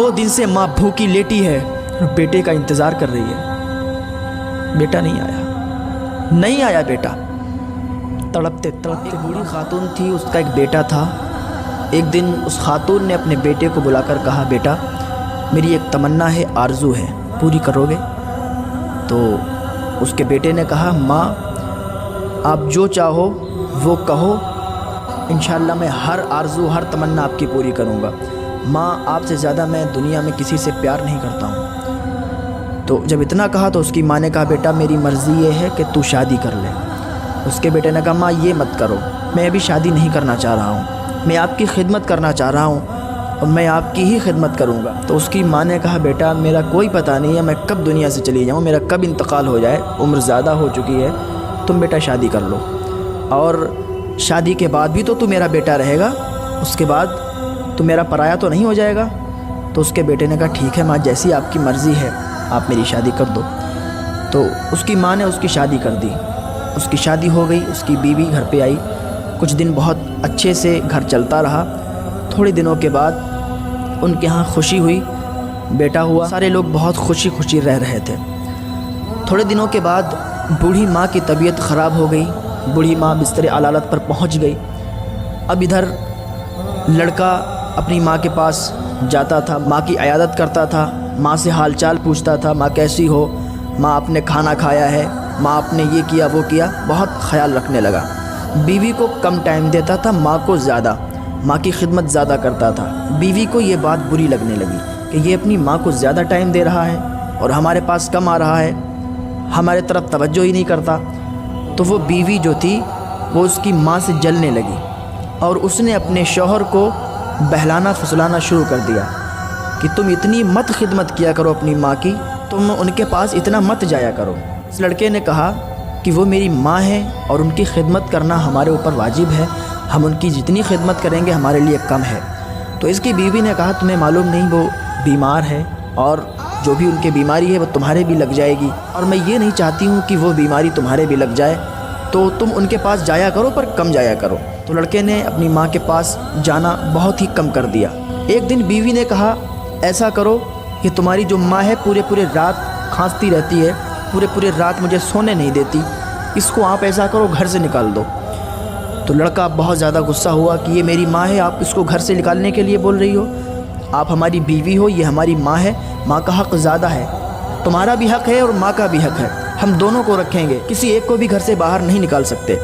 2 दिन से माँ भूखी लेटी है और बेटे का इंतज़ार कर रही है। बेटा नहीं आया बेटा। तड़पते तड़पते एक बूढ़ी खातून थी, उसका एक बेटा था। एक दिन उस खातून ने अपने बेटे को बुलाकर कहा, बेटा मेरी एक तमन्ना है, आरज़ू है, पूरी करोगे? तो उसके बेटे ने कहा, माँ आप जो चाहो वो कहो, इंशाअल्लाह मैं हर आरज़ू हर तमन्ना आपकी पूरी करूँगा। माँ आपसे ज़्यादा मैं दुनिया में किसी से प्यार नहीं करता हूँ। तो जब इतना कहा तो उसकी माँ ने कहा, बेटा मेरी मर्ज़ी ये है कि तू शादी कर ले। उसके बेटे ने कहा, माँ ये मत करो, मैं अभी शादी नहीं करना चाह रहा हूँ, मैं आपकी खिदमत करना चाह रहा हूँ और मैं आपकी ही खिदमत करूँगा। तो उसकी माँ ने कहा, बेटा मेरा कोई पता नहीं है मैं कब दुनिया से चली जाऊँ, मेरा कब इंतकाल हो जाए, उम्र ज़्यादा हो चुकी है, तुम बेटा शादी कर लो और शादी के बाद भी तो तू मेरा बेटा रहेगा, उसके बाद तू मेरा पराया तो नहीं हो जाएगा। तो उसके बेटे ने कहा, ठीक है माँ, जैसी आपकी मर्ज़ी है आप मेरी शादी कर दो। तो उसकी माँ ने उसकी शादी कर दी। उसकी शादी हो गई, उसकी बीवी घर पे आई। कुछ दिन बहुत अच्छे से घर चलता रहा। थोड़े दिनों के बाद उनके यहाँ खुशी हुई, बेटा हुआ। सारे लोग बहुत खुशी खुशी रह रहे थे। थोड़े दिनों के बाद बूढ़ी माँ की तबीयत ख़राब हो गई। बूढ़ी माँ बिस्तर अलालत पर पहुँच गई। अब इधर लड़का अपनी माँ के पास जाता था, माँ की इयादत करता था, माँ से हाल चाल पूछता था, माँ कैसी हो, माँ आपने खाना खाया है, माँ आपने ये किया वो किया, बहुत ख्याल रखने लगा। बीवी को कम टाइम देता था, माँ को ज़्यादा, माँ की खिदमत ज़्यादा करता था। बीवी को ये बात बुरी लगने लगी कि ये अपनी माँ को ज़्यादा टाइम दे रहा है और हमारे पास कम आ रहा है, हमारे तरफ तवज्जो ही नहीं करता। तो वो बीवी जो थी वो उसकी माँ से जलने लगी और उसने अपने शौहर को बहलाना फुसलाना शुरू कर दिया कि तुम इतनी मत खिदमत किया करो अपनी माँ की, तुम उनके पास इतना मत जाया करो। इस लड़के ने कहा कि वो मेरी माँ है और उनकी खिदमत करना हमारे ऊपर वाजिब है, हम उनकी जितनी खिदमत करेंगे हमारे लिए कम है। तो इसकी बीवी ने कहा, तुम्हें मालूम नहीं वो बीमार है और जो भी उनकी बीमारी है वो तुम्हारे भी लग जाएगी और मैं ये नहीं चाहती हूँ कि वो बीमारी तुम्हारे भी लग जाए, तो तुम उनके पास जाया करो पर कम जाया करो। तो लड़के ने अपनी माँ के पास जाना बहुत ही कम कर दिया। एक दिन बीवी ने कहा, ऐसा करो कि तुम्हारी जो माँ है पूरे रात खांसती रहती है, पूरे रात मुझे सोने नहीं देती, इसको आप ऐसा करो घर से निकाल दो। तो लड़का बहुत ज़्यादा गुस्सा हुआ कि ये मेरी माँ है, आप इसको घर से निकालने के लिए बोल रही हो, आप हमारी बीवी हो, ये हमारी माँ है, माँ का हक़ ज़्यादा है, तुम्हारा भी हक़ है और माँ का भी हक़ है, हम दोनों को रखेंगे, किसी एक को भी घर से बाहर नहीं निकाल सकते।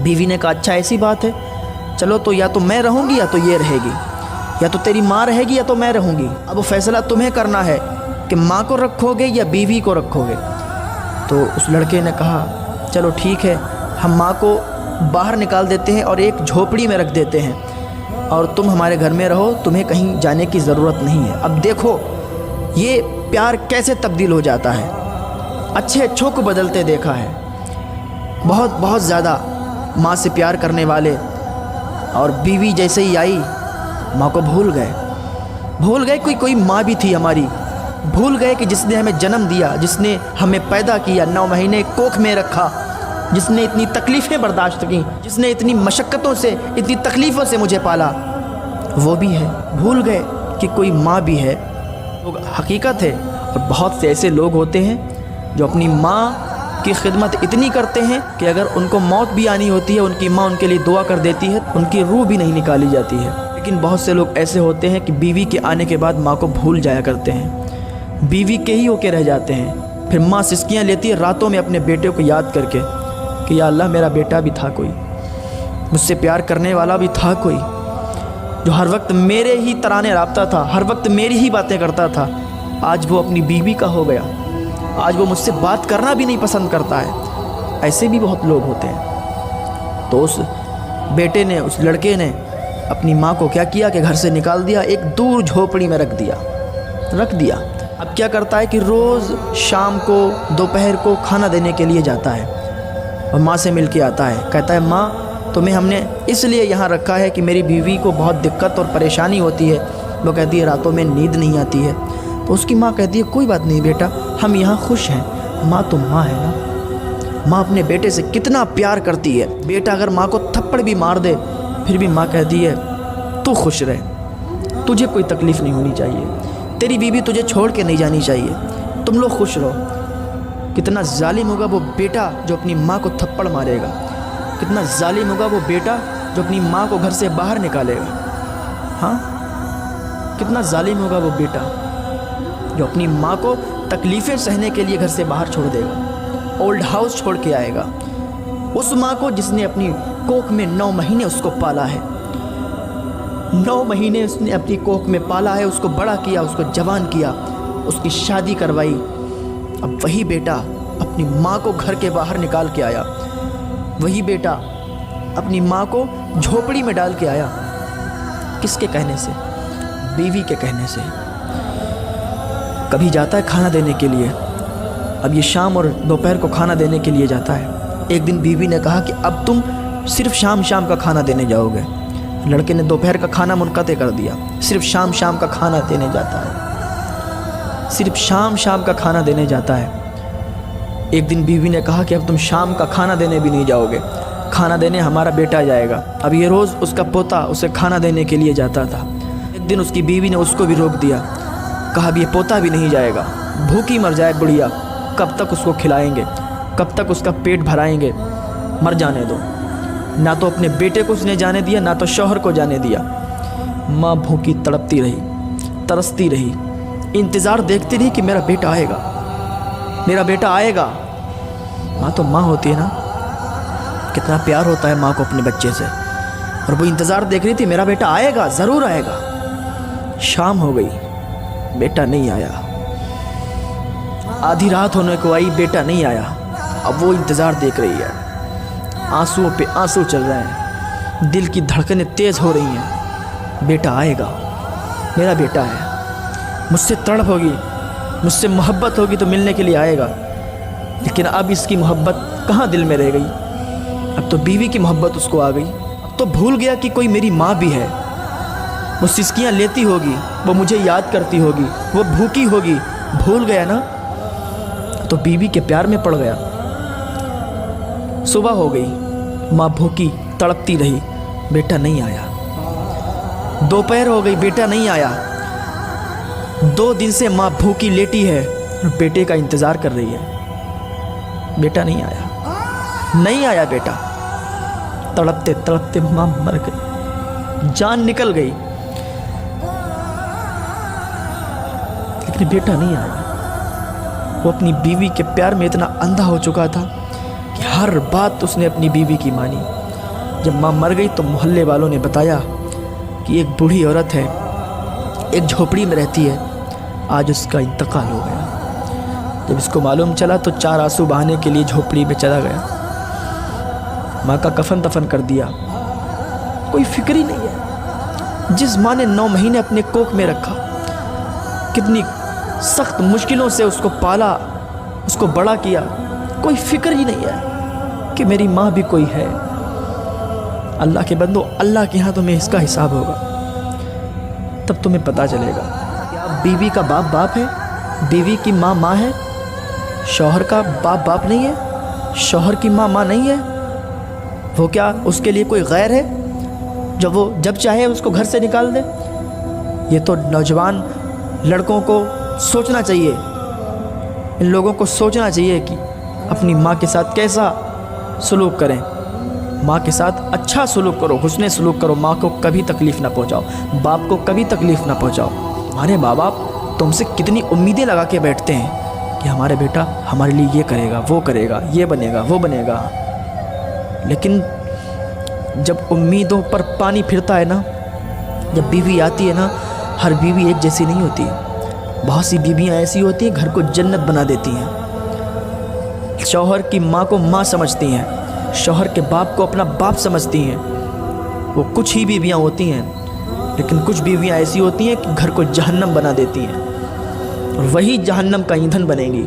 बीवी ने कहा, अच्छा ऐसी बात है, चलो तो या तो मैं रहूँगी या तो ये रहेगी, या तो तेरी माँ रहेगी या तो मैं रहूँगी, अब वो फ़ैसला तुम्हें करना है कि माँ को रखोगे या बीवी को रखोगे। तो उस लड़के ने कहा, चलो ठीक है, हम माँ को बाहर निकाल देते हैं और एक झोपड़ी में रख देते हैं और तुम हमारे घर में रहो, तुम्हें कहीं जाने की ज़रूरत नहीं है। अब देखो ये प्यार कैसे तब्दील हो जाता है, अच्छे अच्छों को बदलते देखा है। बहुत ज़्यादा माँ से प्यार करने वाले और बीवी जैसे ही आई माँ को भूल गए कोई माँ भी थी हमारी, भूल गए कि जिसने हमें जन्म दिया, जिसने हमें पैदा किया, 9 महीने कोख में रखा, जिसने इतनी तकलीफ़ें बर्दाश्त की, जिसने इतनी मशक्क़तों से इतनी तकलीफ़ों से मुझे पाला, वो भी है। भूल गए कि कोई माँ भी है। वो हकीकत है। और बहुत से ऐसे लोग होते हैं जो अपनी माँ की खिदमत इतनी करते हैं कि अगर उनको मौत भी आनी होती है, उनकी माँ उनके लिए दुआ कर देती है, उनकी रूह भी नहीं निकाली जाती है। लेकिन बहुत से लोग ऐसे होते हैं कि बीवी के आने के बाद माँ को भूल जाया करते हैं, बीवी के ही होके रह जाते हैं। फिर माँ सिसकियाँ लेती है रातों में अपने बेटे को याद करके कि या अल्लाह मेरा बेटा भी था कोई, मुझसे प्यार करने वाला भी था कोई, जो हर वक्त मेरे ही तराने राबता था, हर वक्त मेरी ही बातें करता था, आज वो अपनी बीवी का हो गया, आज वो मुझसे बात करना भी नहीं पसंद करता है। ऐसे भी बहुत लोग होते हैं। तो उस बेटे ने, उस लड़के ने अपनी माँ को क्या किया कि घर से निकाल दिया, एक दूर झोपड़ी में रख दिया। अब क्या करता है कि रोज़ शाम को दोपहर को खाना देने के लिए जाता है और माँ से मिल के आता है, कहता है माँ तुम्हें हमने इसलिए यहाँ रखा है कि मेरी बीवी को बहुत दिक्कत और परेशानी होती है, वो कहती है रातों में नींद नहीं आती है। तो उसकी माँ कहती है कोई बात नहीं बेटा, हम यहाँ खुश हैं। माँ तो माँ है ना, माँ अपने बेटे से कितना प्यार करती है। बेटा अगर माँ को थप्पड़ भी मार दे फिर भी माँ कहती है तू खुश रहे, तुझे कोई तकलीफ़ नहीं होनी चाहिए, तेरी बीवी तुझे छोड़ के नहीं जानी चाहिए, तुम लोग खुश रहो। कितना जालिम होगा वो बेटा जो अपनी माँ को थप्पड़ मारेगा, कितना जालिम होगा वो बेटा जो अपनी माँ को घर से बाहर निकालेगा। हाँ, कितना जालिम होगा वो बेटा जो अपनी माँ को तकलीफ़ें सहने के लिए घर से बाहर छोड़ देगा, ओल्ड हाउस छोड़ के आएगा। उस माँ को जिसने अपनी कोख में 9 महीने उसको पाला है, 9 महीने उसने अपनी कोख में पाला है, उसको बड़ा किया, उसको जवान किया, उसकी शादी करवाई। अब वही बेटा अपनी माँ को घर के बाहर निकाल के आया, वही बेटा अपनी माँ को झोपड़ी में डाल के आया। किसके कहने से? बीवी के कहने से। कभी जाता है खाना देने के लिए, अब ये शाम और दोपहर को खाना देने के लिए जाता है। एक दिन बीवी ने कहा कि अब तुम सिर्फ शाम शाम का खाना देने जाओगे। लड़के ने दोपहर का खाना मुनक़ते कर दिया, सिर्फ शाम शाम का खाना देने जाता है, सिर्फ शाम शाम का खाना देने जाता है। एक दिन बीवी ने कहा कि अब तुम शाम का खाना देने भी नहीं जाओगे, खाना देने हमारा बेटा जाएगा। अब ये रोज़ उसका पोता उसे खाना देने के लिए जाता था। एक दिन उसकी बीवी ने उसको भी रोक दिया, कहा अब ये पोता भी नहीं जाएगा, भूखी मर जाए बुढ़िया, कब तक उसको खिलाएंगे, कब तक उसका पेट भराएंगे, मर जाने दो। ना तो अपने बेटे को उसने जाने दिया, ना तो शौहर को जाने दिया। माँ भूखी तड़पती रही, तरसती रही, इंतज़ार देखती रही कि मेरा बेटा आएगा, मेरा बेटा आएगा। माँ तो माँ होती है ना, कितना प्यार होता है माँ को अपने बच्चे से, और वो इंतज़ार देख रही थी मेरा बेटा आएगा, ज़रूर आएगा। शाम हो गई, बेटा नहीं आया। आधी रात होने को आई, बेटा नहीं आया। अब वो इंतज़ार देख रही है, आंसुओं पे आंसू चल रहे हैं, दिल की धड़कनें तेज़ हो रही हैं। बेटा आएगा, मेरा बेटा है, मुझसे तड़प होगी, मुझसे मोहब्बत होगी तो मिलने के लिए आएगा। लेकिन अब इसकी मोहब्बत कहाँ दिल में रह गई? अब तो बीवी की मोहब्बत उसको आ गई। अब तो भूल गया कि कोई मेरी माँ भी है। वो सिसकियाँ लेती होगी, वो मुझे याद करती होगी, वो भूखी होगी, भूल गया ना, तो बीवी के प्यार में पड़ गया। सुबह हो गई, माँ भूखी तड़पती रही, बेटा नहीं आया। दोपहर हो गई, बेटा नहीं आया। 2 दिन से माँ भूखी लेटी है और बेटे का इंतज़ार कर रही है। बेटा नहीं आया, नहीं आया बेटा। तड़पते तड़पते माँ मर गई, जान निकल गई, लेकिन बेटा नहीं आया। वो अपनी बीवी के प्यार में इतना अंधा हो चुका था कि हर बात उसने अपनी बीवी की मानी। जब माँ मर गई तो मोहल्ले वालों ने बताया कि एक बूढ़ी औरत है, एक झोपड़ी में रहती है, आज उसका इंतकाल हो गया। जब इसको मालूम चला तो 4 आंसू बहाने के लिए झोपड़ी में चला गया। माँ का कफन दफन कर दिया, कोई फिक्र ही नहीं है। जिस माँ ने 9 महीने अपने कोख में रखा, कितनी सख्त मुश्किलों से उसको पाला, उसको बड़ा किया, कोई फिक्र ही नहीं है कि मेरी माँ भी कोई है। अल्लाह के बंदो, अल्लाह के यहाँ तुम्हें इसका हिसाब होगा, तब तुम्हें पता चलेगा। क्या बीवी का बाप बाप है? बीवी की माँ माँ है? शौहर का बाप बाप नहीं है? शौहर की माँ माँ नहीं है? वो क्या उसके लिए कोई गैर है जब वो जब चाहे उसको घर से निकाल दे? ये तो नौजवान लड़कों को सोचना चाहिए, इन लोगों को सोचना चाहिए कि अपनी माँ के साथ कैसा सलूक करें। माँ के साथ अच्छा सलूक करो, हुस्ने सलूक करो, माँ को कभी तकलीफ़ ना पहुँचाओ, बाप को कभी तकलीफ़ ना पहुँचाओ। हमारे माँ बाप तुमसे कितनी उम्मीदें लगा के बैठते हैं कि हमारे बेटा हमारे लिए ये करेगा, वो करेगा, ये बनेगा, वो बनेगा। लेकिन जब उम्मीदों पर पानी फिरता है ना, जब बीवी आती है ना, हर बीवी एक जैसी नहीं होती। बहुत सी बीवियाँ ऐसी होती हैं घर को जन्नत बना देती हैं। शौहर की माँ को माँ समझती हैं, शौहर के बाप को अपना बाप समझती हैं। वो कुछ ही बीवियाँ होती हैं, लेकिन कुछ बीवियाँ ऐसी होती हैं कि घर को जहन्नम बना देती हैं, और वही जहन्नम का ईंधन बनेगी।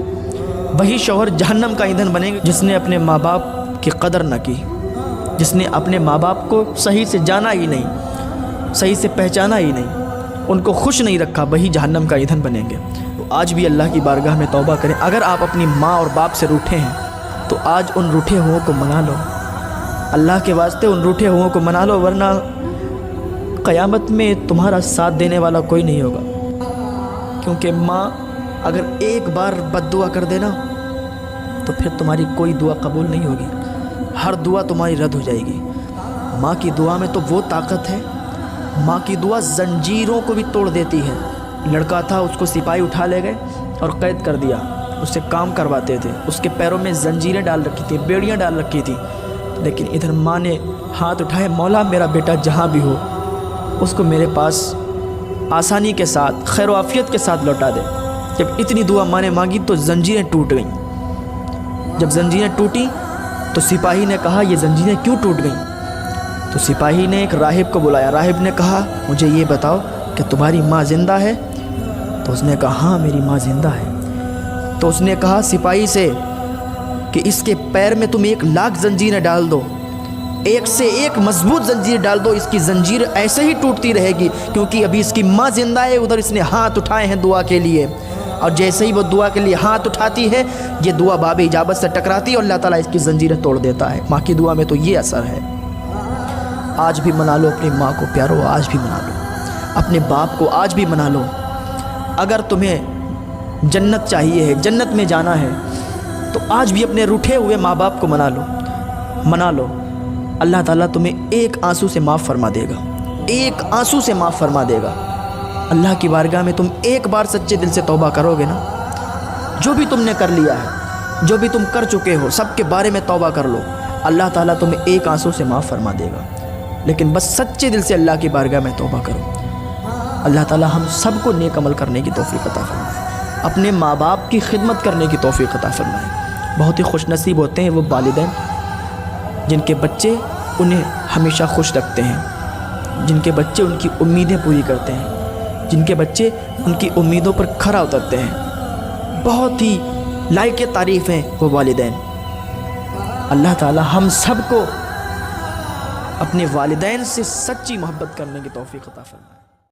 वही शौहर जहन्नम का ईंधन बनेगा जिसने अपने माँ बाप की कदर न की, जिसने अपने माँ बाप को सही से जाना ही नहीं, सही से पहचाना ही नहीं, उनको खुश नहीं रखा, वही जहन्नम का ईंधन बनेंगे। तो आज भी अल्लाह की बारगाह में तौबा करें। अगर आप अपनी माँ और बाप से रूठे हैं तो आज उन रूठे हुओं को मना लो, अल्लाह के वास्ते उन रूठे हुओं को मना लो, वरना क़यामत में तुम्हारा साथ देने वाला कोई नहीं होगा, क्योंकि माँ अगर एक बार बद्दुआ कर देना तो फिर तुम्हारी कोई दुआ कबूल नहीं होगी, हर दुआ तुम्हारी रद्द हो जाएगी। माँ की दुआ में तो वो ताकत है, माँ की दुआ जंजीरों को भी तोड़ देती है। लड़का था, उसको सिपाही उठा ले गए और कैद कर दिया, उससे काम करवाते थे, उसके पैरों में जंजीरें डाल रखी थी, बेड़ियाँ डाल रखी थी, लेकिन इधर माँ ने हाथ उठाए, मौला मेरा बेटा जहाँ भी हो उसको मेरे पास आसानी के साथ खैर आफियत के साथ लौटा दे। जब इतनी दुआ माँ ने मांगी तो जंजीरें टूट गईं। जब जंजीरें टूटी तो सिपाही ने कहा ये जंजीरें क्यों टूट गईं? तो सिपाही ने एक राहिब को बुलाया। राहिब ने कहा मुझे ये बताओ कि तुम्हारी माँ ज़िंदा है? तो उसने कहा हाँ मेरी माँ ज़िंदा है। तो उसने कहा सिपाही से कि इसके पैर में तुम 1,00,000 जंजीरें डाल दो, एक से एक मजबूत जंजीर डाल दो, इसकी जंजीर ऐसे ही टूटती रहेगी, क्योंकि अभी इसकी माँ ज़िंदा है। उधर इसने हाथ उठाए हैं दुआ के लिए, और जैसे ही वो दुआ के लिए हाथ उठाती है ये दुआ बाब इजाबत से टकराती है और अल्लाह ताला इसकी जंजीरें तोड़ देता है। माँ की दुआ में तो ये असर है। आज भी मना लो अपनी माँ को प्यारो, आज भी मना लो अपने बाप को, आज भी मना लो। अगर तुम्हें जन्नत चाहिए है, जन्नत में जाना है, तो आज भी अपने रूठे हुए माँ बाप को मना लो। अल्लाह ताला तुम्हें एक आंसू से माफ़ फरमा देगा, एक आंसू से माफ़ फरमा देगा। अल्लाह की बारगाह में तुम एक बार सच्चे दिल से तौबा करोगे ना, जो भी तुमने कर लिया है, जो भी तुम कर चुके हो, सब के बारे में तौबा कर लो, अल्लाह ताला तुम्हें एक आंसू से माफ़ फरमा देगा। लेकिन बस सच्चे दिल से अल्लाह की बारगाह में तौबा करो। अल्लाह ताला हम सबको नेक अमल करने की तौफीक अता फरमाए, अपने माँ बाप की खिदमत करने की तौफीक अता फरमाए। बहुत ही खुशनसीब होते हैं वो वालिदैन जिनके बच्चे उन्हें हमेशा खुश रखते हैं, जिनके बच्चे उनकी उम्मीदें पूरी करते हैं, जिनके बच्चे उनकी उम्मीदों पर खरा उतरते हैं। बहुत ही लायक तारीफ़ हैं वो वालिदैन। अल्लाह ताला हम सबको अपने वालिदैन से सच्ची मोहब्बत करने की तौफीक अता फरमाए।